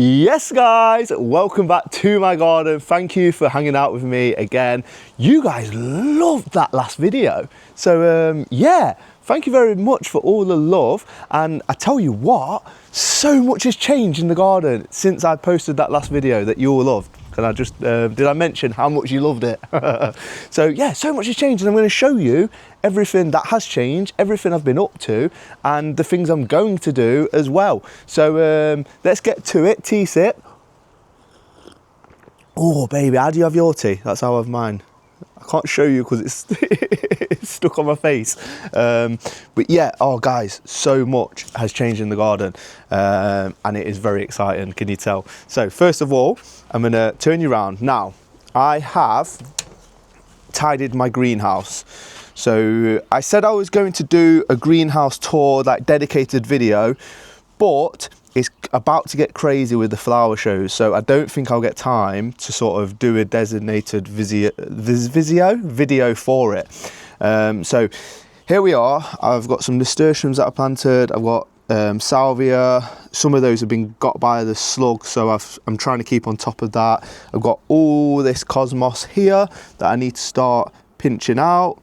Yes guys, welcome back to my garden. Thank you for hanging out with me again. You guys loved that last video, so yeah, thank you very much for all the love. And I tell you what, so much has changed in the garden since I posted that last video that you all loved. And I just did I mention how much you loved it? So yeah, so much has changed, and I'm going to show you everything that has changed, everything I've been up to, and the things I'm going to do as well. So let's get to it. Tea sip. Oh baby, how do you have your tea? That's how I have mine. I can't show you because it's, it's stuck on my face. But yeah, oh guys, so much has changed in the garden, and it is very exciting, can you tell? So first of all, I'm gonna turn you around. Now, I have tidied my greenhouse. So I said I was going to do a greenhouse tour, like dedicated video, but it's about to get crazy with the flower shows, so I don't think I'll get time to sort of do a designated video for it. So here we are. I've got some nasturtiums that I planted. I've got salvia. Some of those have been got by the slugs, so I'm trying to keep on top of that. I've got all this cosmos here that I need to start pinching out.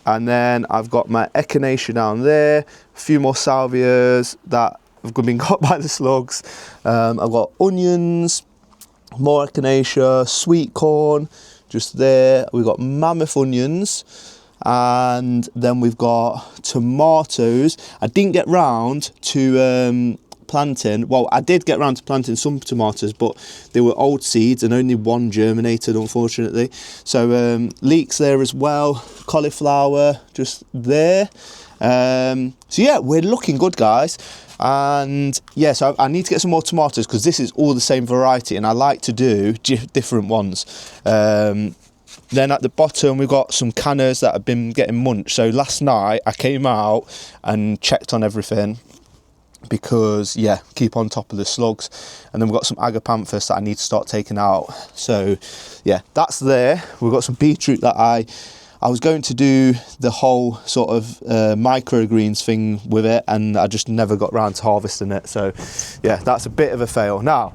And then I've got my echinacea down there, a few more salvias that have been got by the slugs. I've got onions, more echinacea, sweet corn, just there. We've got mammoth onions, and then we've got tomatoes. I didn't get round to planting. Well, I did get round to planting some tomatoes, but they were old seeds and only one germinated, unfortunately. So leeks there as well, cauliflower just there. So yeah, we're looking good, guys. And yeah, so I need to get some more tomatoes because this is all the same variety, and I like to do different ones. Then at the bottom we've got some cannas that have been getting munched. So last night I came out and checked on everything because yeah, keep on top of the slugs. And then we've got some agapanthus that I need to start taking out. So yeah, that's there. We've got some beetroot that I was going to do the whole sort of microgreens thing with it, and I just never got around to harvesting it. So yeah, that's a bit of a fail. Now,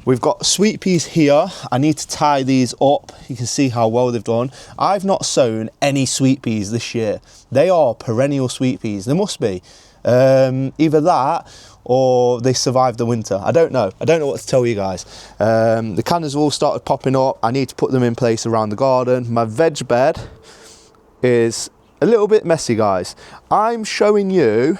we've got sweet peas here. I need to tie these up. You can see how well they've done. I've not sown any sweet peas this year. They are perennial sweet peas. There must be. Either that or they survived the winter. I don't know. I don't know what to tell you guys. The cannas have all started popping up. I need to put them in place around the garden. My veg bed is a little bit messy, guys. I'm showing you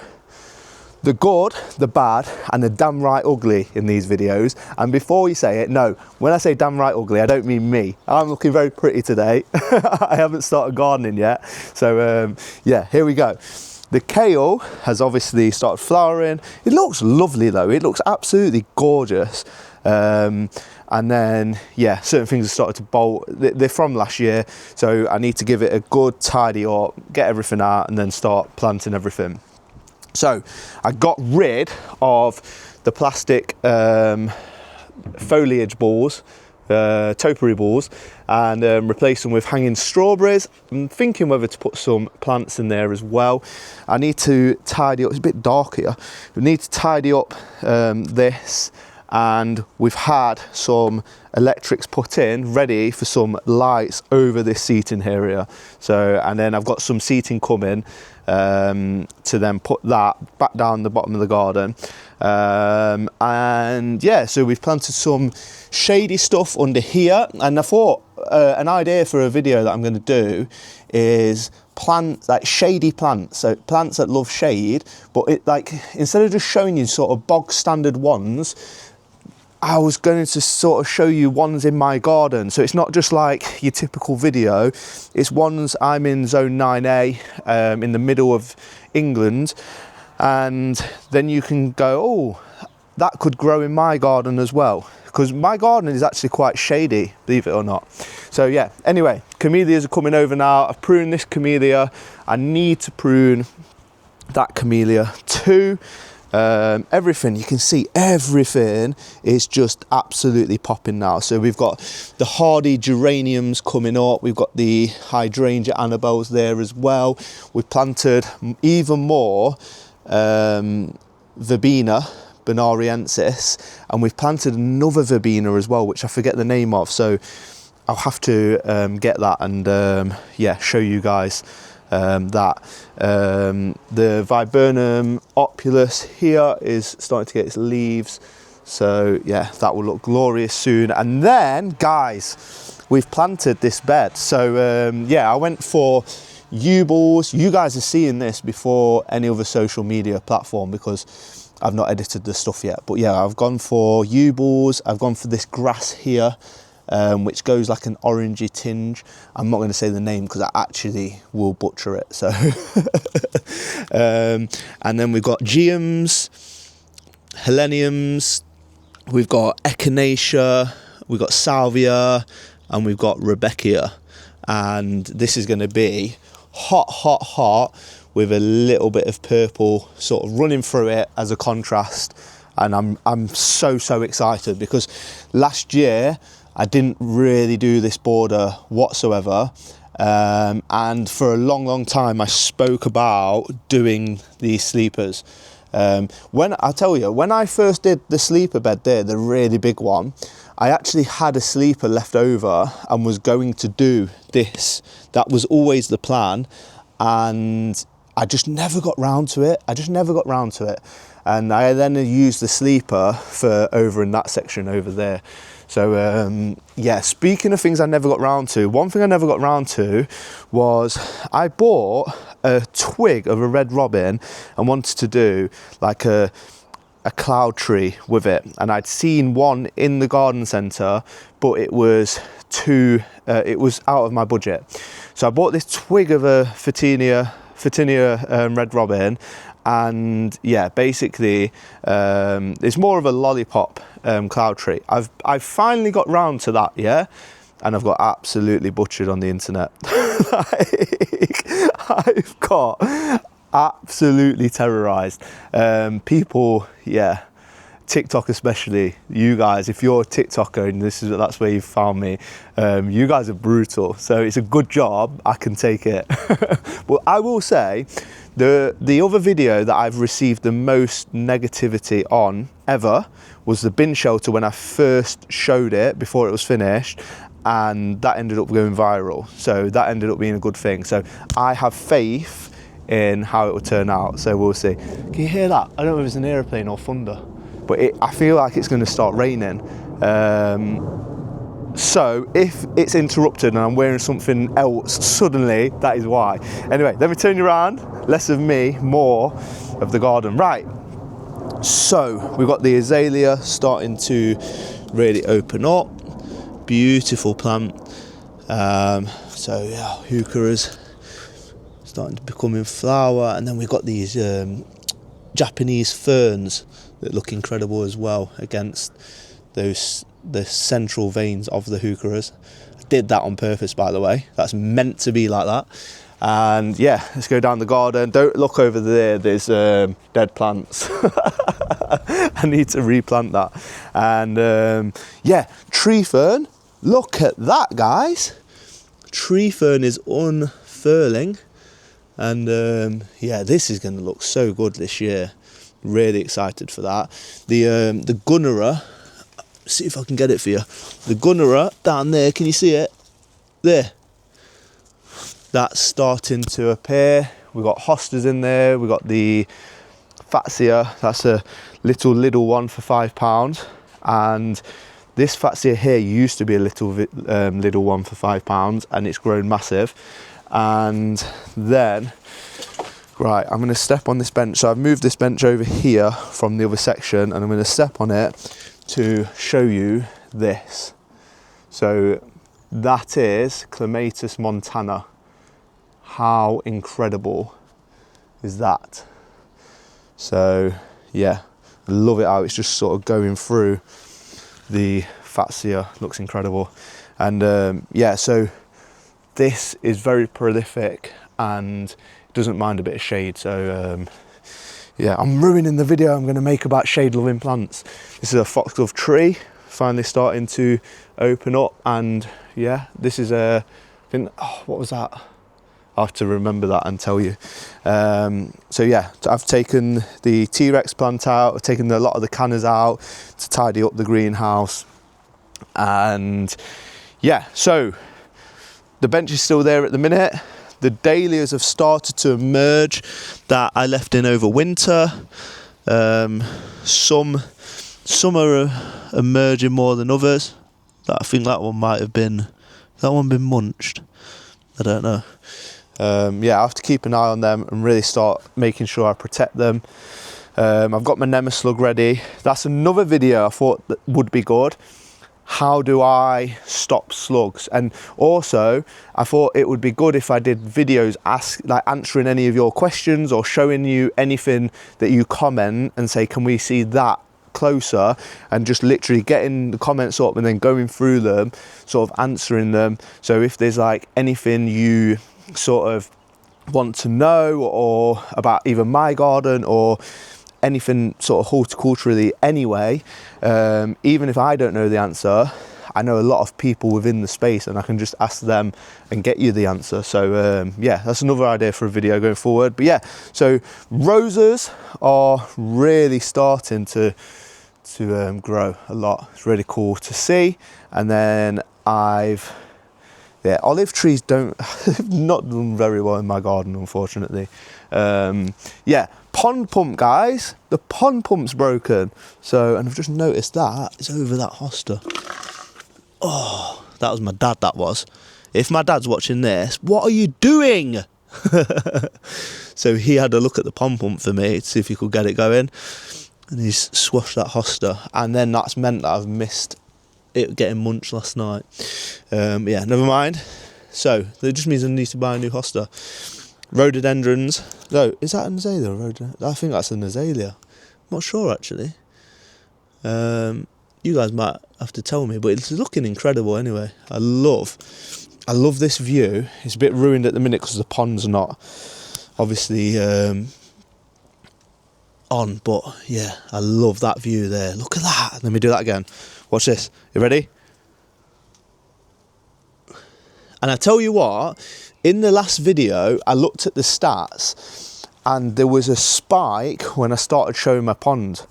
the good, the bad, and the damn right ugly in these videos. And before you say it, no, when I say damn right ugly, I don't mean me. I'm looking very pretty today. I haven't started gardening yet. So yeah, here we go. The kale has obviously started flowering. It looks lovely though. It looks absolutely gorgeous. And then yeah, certain things have started to bolt. They're from last year, so I need to give it a good tidy up, get everything out, and then start planting everything. So I got rid of the plastic foliage balls, topiary balls, and replace them with hanging strawberries. I'm thinking whether to put some plants in there as well. I need to tidy up. It's a bit dark here. We need to tidy up this. And we've had some electrics put in ready for some lights over this seating area. So, and then I've got some seating coming to then put that back down the bottom of the garden. And yeah, so we've planted some shady stuff under here, and I thought an idea for a video that I'm going to do is plants, like shady plants, so plants that love shade, but it, like, instead of just showing you sort of bog standard ones, I was going to sort of show you ones in my garden. So it's not just like your typical video. It's ones, I'm in zone 9A, in the middle of England. And then you can go, oh, that could grow in my garden as well. Because my garden is actually quite shady, believe it or not. So yeah, anyway, camellias are coming over now. I've pruned this camellia. I need to prune that camellia too. Everything, you can see everything is just absolutely popping now. So we've got the hardy geraniums coming up, we've got the hydrangea annabelles there as well. We've planted even more verbena bonariensis, and we've planted another verbena as well, which I forget the name of, so I'll have to get that and yeah, show you guys that. The viburnum opulus here is starting to get its leaves, so yeah, that will look glorious soon. And then guys, we've planted this bed, so yeah, I went for U-balls. You guys are seeing this before any other social media platform because I've not edited the stuff yet, but yeah, I've gone for U-balls. I've gone for this grass here, which goes like an orangey tinge. I'm not going to say the name because I actually will butcher it. So, and then we've got geums, heleniums, we've got echinacea, we've got salvia, and we've got rebeckia. And this is going to be hot with a little bit of purple sort of running through it as a contrast. And I'm so excited because last year I didn't really do this border whatsoever, and for a long time I spoke about doing these sleepers. When I first did the sleeper bed there, the really big one, I actually had a sleeper left over and was going to do this. That was always the plan, and I just never got round to it. And I then used the sleeper for over in that section over there. So yeah, speaking of things I never got round to, one thing I never got round to was I bought a twig of a red robin and wanted to do like a cloud tree with it, and I'd seen one in the garden centre, but it was it was out of my budget. So I bought this twig of a Photinia red robin, and yeah, basically it's more of a lollipop cloud tree. I've finally got round to that, yeah, and I've got absolutely butchered on the internet. Like, I've got absolutely terrorized people, yeah, TikTok especially. You guys, if you're a TikToker and that's where you found me, you guys are brutal, so it's a good job I can take it. But I will say the other video that I've received the most negativity on ever was the bin shelter when I first showed it before it was finished, and that ended up going viral, so that ended up being a good thing. So I have faith in how it will turn out, so we'll see. Can you hear that? I don't know if it's an aeroplane or thunder, but I feel like it's going to start raining. So if it's interrupted and I'm wearing something else suddenly, that is why. Anyway, let me turn you around. Less of me, more of the garden. Right, so we've got the azalea starting to really open up. Beautiful plant. So yeah, heucheras starting to become in flower, and then we've got these Japanese ferns that look incredible as well against the central veins of the heucheras. I did that on purpose, by the way. That's meant to be like that. And yeah, let's go down the garden. Don't look over there, there's dead plants. I need to replant that. And yeah, tree fern, look at that, guys. Tree fern is unfurling, and yeah, this is going to look so good this year. Really excited for that. The gunnera, see if I can get it for you. The gunnera down there, can you see it? There. That's starting to appear. We've got hostas in there. We've got the fatsia. That's a little one for £5. And this fatsia here used to be a little one for £5, and it's grown massive. And then, right, I'm going to step on this bench. So I've moved this bench over here from the other section, and I'm going to step on it to show you this. So that is Clematis montana. How incredible is that? So yeah, I love it how it's just sort of going through the fatsia. Looks incredible. And yeah, so this is very prolific and doesn't mind a bit of shade. So yeah, I'm ruining the video I'm going to make about shade loving plants. This is a foxglove tree finally starting to open up, and yeah, this is a, what was that? I'll have to remember that and tell you. So yeah, I've taken the T-Rex plant out, I've taken a lot of the canners out to tidy up the greenhouse. And yeah, so the bench is still there at the minute. The dahlias have started to emerge that I left in over winter. Some are emerging more than others. I think that one might have been, been munched? I don't know. Yeah, I have to keep an eye on them and really start making sure I protect them. I've got my Nemeslug ready. That's another video I thought that would be good. How do I stop slugs? And also, I thought it would be good if I did videos answering any of your questions or showing you anything that you comment and say, can we see that closer, and just literally getting the comments up and then going through them, sort of answering them. So if there's like anything you sort of want to know or about either my garden or anything sort of horticulturally anyway, even if I don't know the answer, I know a lot of people within the space and I can just ask them and get you the answer. So yeah, that's another idea for a video going forward. But yeah, so roses are really starting to grow a lot. It's really cool to see. And then olive trees have not done very well in my garden, unfortunately. Yeah, pond pump, guys. The pond pump's broken. So, and I've just noticed that it's over that hosta. Oh, that was my dad, that was. If my dad's watching this, what are you doing? So he had a look at the pond pump for me to see if he could get it going. And he's swashed that hosta. And then that's meant that I've missed it getting munched last night. Yeah, never mind. So that just means I need to buy a new hosta. Rhododendrons. No, is that an azalea or rhododendron? I think that's an azalea. I'm not sure actually. You guys might have to tell me, but it's looking incredible anyway. I love this view. It's a bit ruined at the minute because the pond's not obviously on, but yeah, I love that view there. Look at that. Let me do that again. Watch this. You ready? And I tell you what, in the last video, I looked at the stats and there was a spike when I started showing my pond.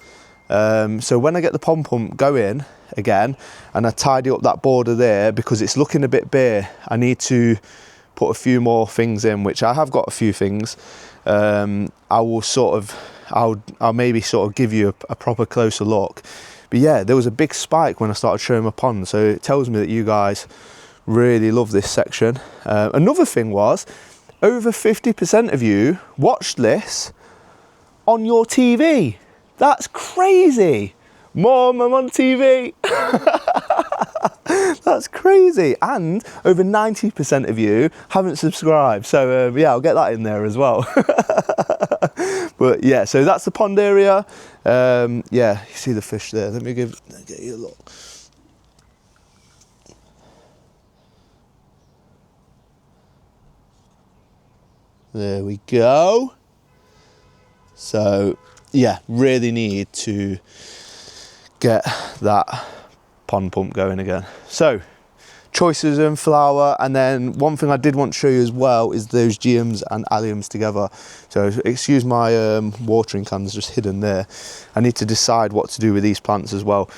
So when I get the pond pump going again and I tidy up that border there because it's looking a bit bare, I need to put a few more things in, which I have got a few things. I'll maybe sort of give you a proper closer look. But yeah, there was a big spike when I started showing my pond, so it tells me that you guys really love this section. Another thing was, over 50% of you watched this on your TV. That's crazy. Mom, I'm on TV. That's crazy. And over 90% of you haven't subscribed. So yeah, I'll get that in there as well. But yeah, so that's the pond area. Yeah, you see the fish there. Let me get you a look. There we go. So yeah, really need to get that pond pump going again. So choices in flower, and then one thing I did want to show you as well is those geums and alliums together. So excuse my watering cans just hidden there. I need to decide what to do with these plants as well.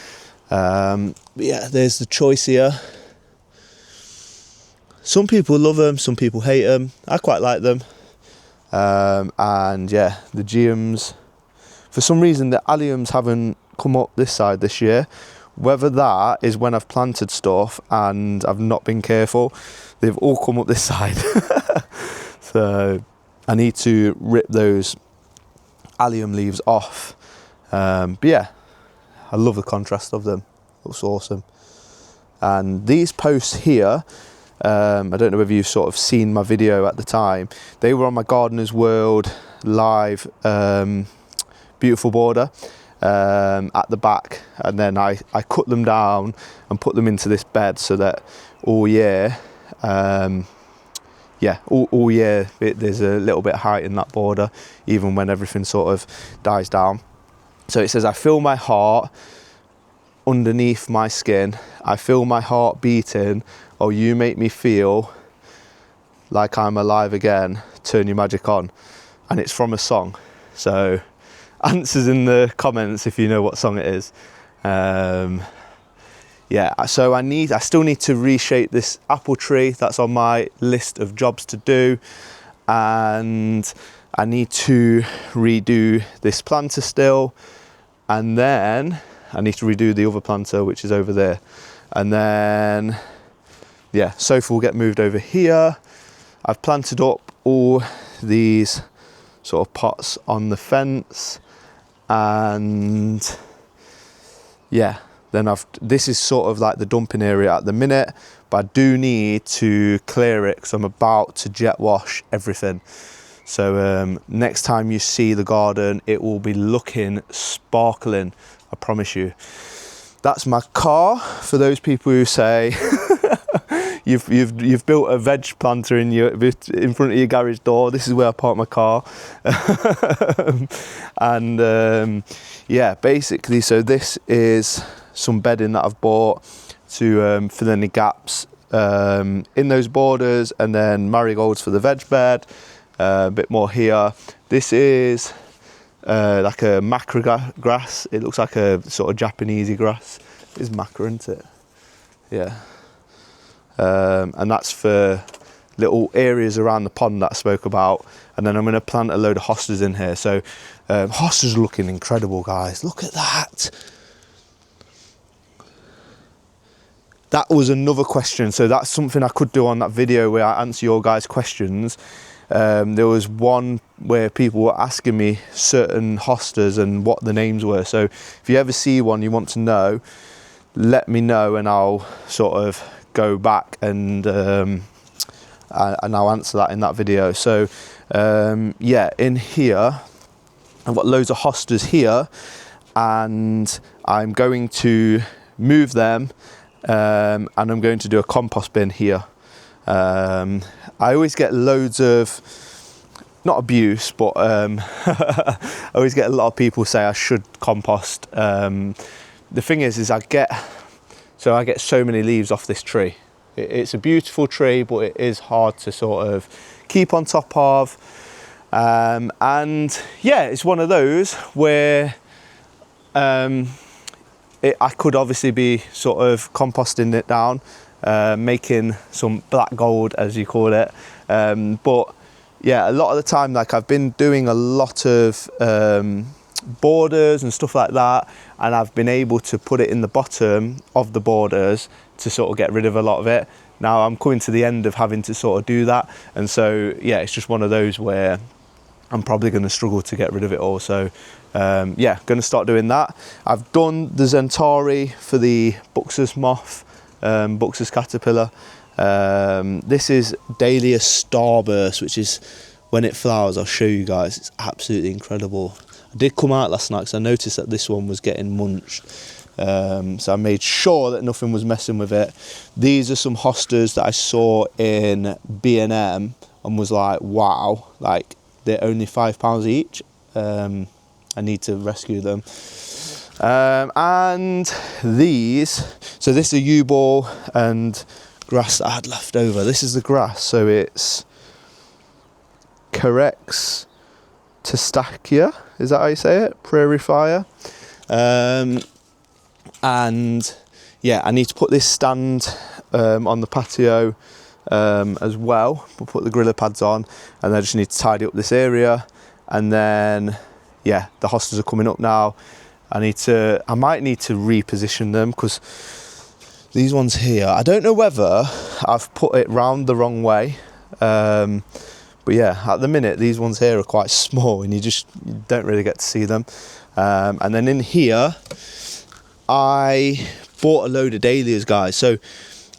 But yeah, there's the choice here. Some people love them, some people hate them. I quite like them. And yeah, the geums, for some reason the alliums haven't come up this side this year. Whether that is when I've planted stuff and I've not been careful, they've all come up this side. So I need to rip those allium leaves off. But yeah, I love the contrast of them. Looks awesome. And these posts here, I don't know whether you've sort of seen my video at the time. They were on my Gardener's World live beautiful border at the back, and then I cut them down and put them into this bed so that all year, yeah, all year there's a little bit of height in that border, even when everything sort of dies down. So it says, I feel my heart underneath my skin, I feel my heart beating, oh you make me feel like I'm alive again, turn your magic on. And it's from a song. So answers in the comments if you know what song it is. Yeah, so I still need to reshape this apple tree. That's on my list of jobs to do. And I need to redo this planter still. And then I need to redo the other planter, which is over there. And then, yeah, sofa will get moved over here. I've planted up all these sort of pots on the fence. And yeah, then this is sort of like the dumping area at the minute, but I do need to clear it because I'm about to jet wash everything. So next time you see the garden, it will be looking sparkling, I promise you. That's my car, for those people who say you've built a veg planter in front of your garage door. This is where I park my car. And yeah, basically, so this is some bedding that I've bought to fill any gaps in those borders, and then marigolds for the veg bed. A bit more here. This is like a macra grass. It looks like a sort of Japanesey grass. It's macra, isn't it? Yeah. And that's for little areas around the pond that I spoke about. And then I'm going to plant a load of hostas in here. So hostas are looking incredible, guys. Look at that. That was another question. So that's something I could do on that video where I answer your guys' questions. There was one where people were asking me certain hostas and what the names were. So if you ever see one you want to know, let me know and I'll sort of go back and I'll answer that in that video. So yeah, in here I've got loads of hostas here, and I'm going to move them, and I'm going to do a compost bin here. I always get loads of, not abuse, but I always get a lot of people say I should compost. The thing is I get so many leaves off this tree. It's a beautiful tree, but it is hard to sort of keep on top of. And yeah, it's one of those where I could obviously be sort of composting it down, making some black gold, as you call it. But yeah, a lot of the time, like I've been doing a lot of borders and stuff like that, and I've been able to put it in the bottom of the borders to sort of get rid of a lot of it. Now I'm coming to the end of having to sort of do that, and so yeah, it's just one of those where I'm probably going to struggle to get rid of it all. So yeah, going to start doing that. I've done the Zentari for the Buxus moth, Buxus caterpillar. This is Dahlia Starburst, which is when it flowers. I'll show you guys. It's absolutely incredible. I did come out last night because I noticed that this one was getting munched. So I made sure that nothing was messing with it. These are some hostas that I saw in B&M and was like, wow, like they're only £5 each. I need to rescue them. And these, so this is a U-ball and grass that I had left over. This is the grass, so it's Carex Testacea, is that how you say it? Prairie fire. And yeah, I need to put this stand on the patio as well. We'll put the griller pads on, and I just need to tidy up this area. And then yeah, the hostas are coming up now. I might need to reposition them because these ones here, I don't know whether I've put it round the wrong way. But yeah, at the minute, these ones here are quite small and you don't really get to see them. And then in here, I bought a load of dahlias, guys. So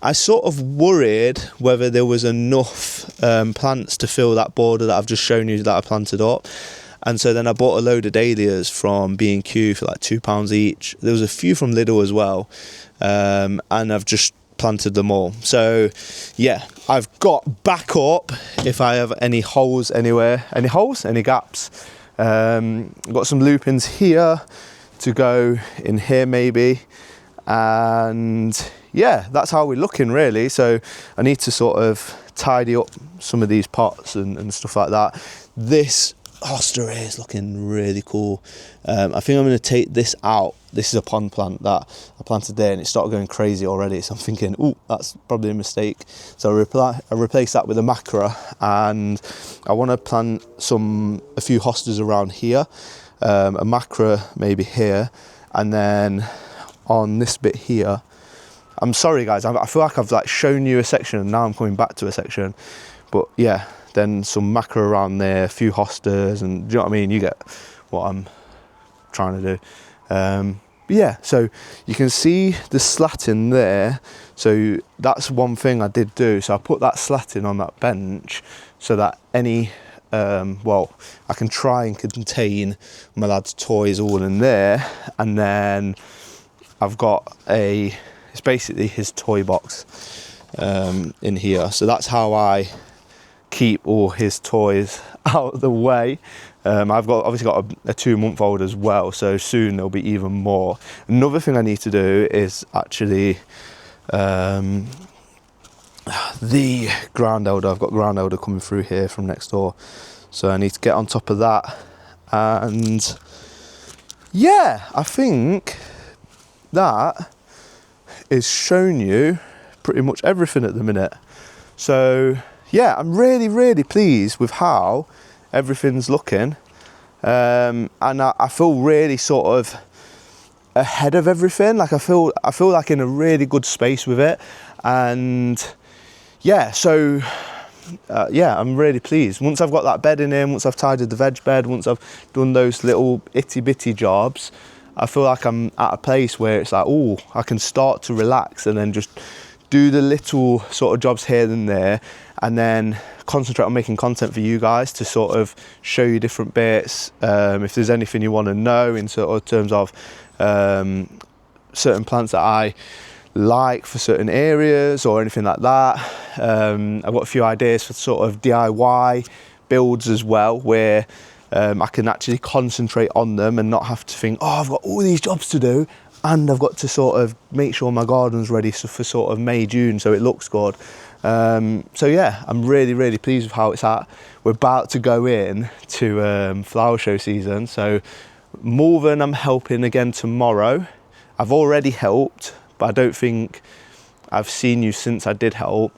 I sort of worried whether there was enough plants to fill that border that I've just shown you that I planted up. And so then I bought a load of dahlias from B&Q for like £2 each. There was a few from Lidl as well. And I've just planted them all. So yeah, I've got backup if I have any holes anywhere. Any holes? Any gaps? Got some lupins here to go in here maybe. And yeah, that's how we're looking really. So I need to sort of tidy up some of these pots and stuff like that. This hosta here is looking really cool. I think I'm going to take this out. This is a pond plant that I planted there, and it started going crazy already, so I'm thinking, oh, that's probably a mistake. So I replaced that with a macra, and I want to plant a few hostas around here, a macra maybe here, and then on this bit here, I'm sorry guys, I feel like I've like shown you a section and now I'm coming back to a section, but yeah, then some macra around there, a few hostas, and do you know what I mean? You get what I'm trying to do. But yeah, so you can see the slatting there. So that's one thing I did do. So I put that slatting on that bench so that any, well, I can try and contain my lad's toys all in there. And then I've got it's basically his toy box in here. So that's how I keep all his toys out of the way. I've obviously got a 2-month-old as well, so soon there'll be even more. Another thing I need to do is actually the ground elder. I've got ground elder coming through here from next door, so I need to get on top of that. And yeah, I think that is shown you pretty much everything at the minute. So yeah, I'm really pleased with how everything's looking, and I feel really sort of ahead of everything. Like I feel like in a really good space with it, and yeah, so yeah, I'm really pleased. Once I've got that bed in here, once I've tidied the veg bed, once I've done those little itty bitty jobs, I feel like I'm at a place where it's like, oh, I can start to relax and then just do the little sort of jobs here and there, and then concentrate on making content for you guys to sort of show you different bits. If there's anything you want to know in sort of terms of certain plants that I like for certain areas or anything like that. I've got a few ideas for sort of DIY builds as well, where I can actually concentrate on them and not have to think, oh, I've got all these jobs to do and I've got to sort of make sure my garden's ready for sort of May, June, so it looks good. So yeah, I'm really pleased with how it's at. We're about to go in to flower show season. So Malvern, I'm helping again tomorrow. I've already helped, but I don't think I've seen you since I did help.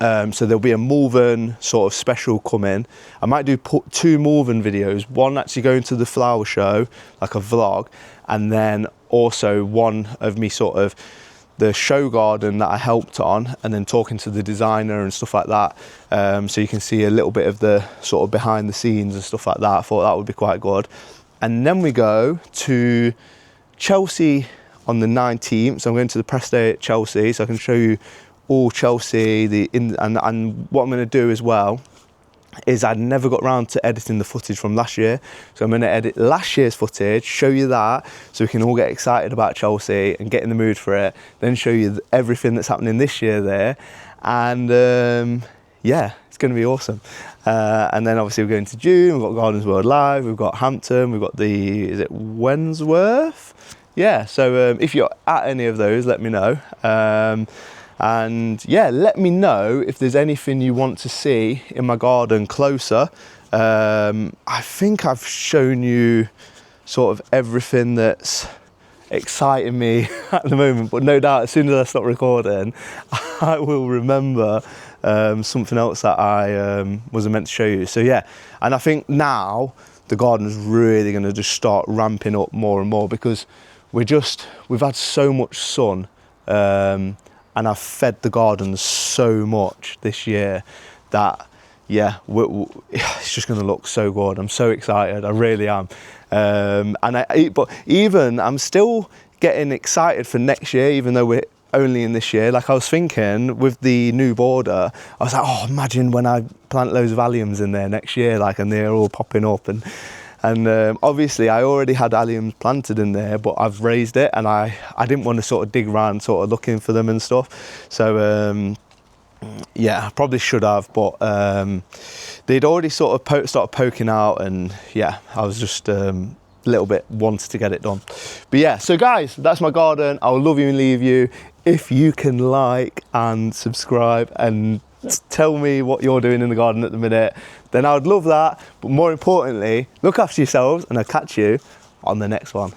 So there'll be a Malvern sort of special coming. I might do 2 Malvern videos, one actually going to the flower show, like a vlog, and then also one of me sort of the show garden that I helped on, and then talking to the designer and stuff like that. So you can see a little bit of the sort of behind the scenes and stuff like that. I thought that would be quite good. And then we go to Chelsea on the 19th. So I'm going to the press day at Chelsea, so I can show you all Chelsea. And what I'm going to do as well is I never got around to editing the footage from last year. So I'm going to edit last year's footage, show you that, so we can all get excited about Chelsea and get in the mood for it. Then show you everything that's happening this year there. And yeah, it's going to be awesome. And then obviously we're going to June, we've got Gardens World Live, we've got Hampton, we've got is it Wensworth? Yeah, so if you're at any of those, let me know. And yeah, let me know if there's anything you want to see in my garden closer. I think I've shown you sort of everything that's exciting me at the moment, but no doubt as soon as I stop recording, I will remember something else that I wasn't meant to show you. So yeah, and I think now the garden's really going to just start ramping up more and more, because we've had so much sun, and I've fed the garden so much this year that, yeah, it's just going to look so good. I'm so excited, I really am. But even, I'm still getting excited for next year, even though we're only in this year. Like I was thinking with the new border, I was like, oh, imagine when I plant loads of alliums in there next year, like, and they're all popping up. And obviously I already had alliums planted in there, but I've raised it, and I didn't want to sort of dig around sort of looking for them and stuff. So yeah, I probably should have, but they'd already sort of started poking out, and yeah, I was just a little bit wanted to get it done. But yeah, so guys, that's my garden. I'll love you and leave you if you can like and subscribe and tell me what you're doing in the garden at the minute. Then I would love that. But more importantly, look after yourselves, and I'll catch you on the next one.